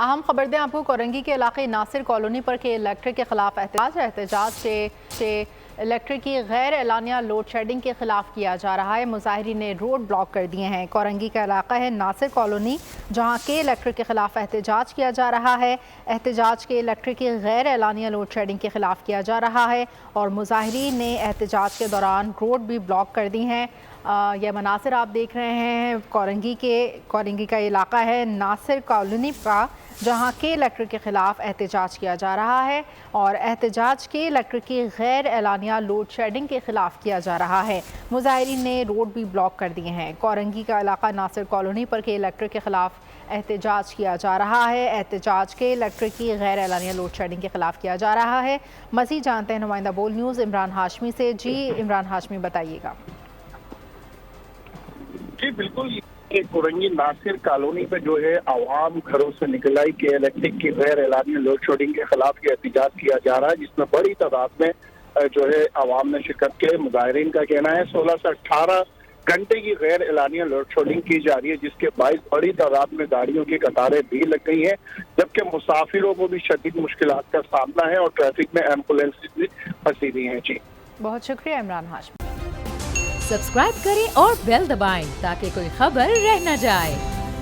अहम खबर दें आपको, कोरंगी के इलाके नासिर कॉलोनी पर के इलेक्ट्रिक के खिलाफ एहतजाज से इलेक्ट्रिक की गैर एलानिया लोड शेडिंग के खिलाफ किया जा रहा है। मुजाहिरीन ने रोड ब्लॉक कर दिए हैं। कोरंगी का इलाका है नासिर कॉलोनी, जहां के इलेक्ट्रिक के खिलाफ एहतजाज किया जा रहा है। एहतजाज के इलेक्ट्रिक की गैर एलानिया लोड शेडिंग के खिलाफ किया जा रहा है और मुजाहिरीन ने एहतजाज के दौरान रोड भी ब्लॉक कर दी हैं। यह मनासिर आप देख रहे हैं कोरंगी का इलाका है नासिर कॉलोनी का, जहां के इलेक्ट्रिक के खिलाफ एहतजाज किया जा रहा है और एहतजाज के इलेक्ट्रिक की गैर एलानिया लोड शेडिंग के खिलाफ किया जा रहा है। मुजाहिरीन ने रोड भी ब्लॉक कर दिए हैं। कोरंगी का इलाका नासिर कॉलोनी पर के इलेक्ट्रिक के खिलाफ एहतजाज किया जा रहा है। एहतजाज के इलेक्ट्रिक की गैर एलानिया लोड शेडिंग के खिलाफ किया जा रहा है। मज़ीद जानते हैं नुमाइंदा बोल न्यूज़ इमरान हाशमी से। जी इमरान हाशमी, बताइएगा। जी बिल्कुल, कोरंगी नासिर कॉलोनी पे जो है आवाम घरों से निकल आई कि इलेक्ट्रिक की गैर एलानिया लोड शेडिंग के खिलाफ ये एहतजाज किया जा रहा है, जिसमें बड़ी तादाद में जो है आवाम ने शिरकत के। मुजाहिरीन का कहना है 16 से 18 घंटे की गैर एलानिया लोड शेडिंग की जा रही है, जिसके बायस बड़ी तादाद में गाड़ियों की कतारें भी लग गई हैं, जबकि मुसाफिरों को भी शदीद मुश्किलात का सामना है और ट्रैफिक में एम्बुलेंस भी फंसी हुई हैं। जी बहुत शुक्रिया इमरान हाशमी। सब्सक्राइब करें और बेल दबाएं ताकि कोई खबर रह न जाए।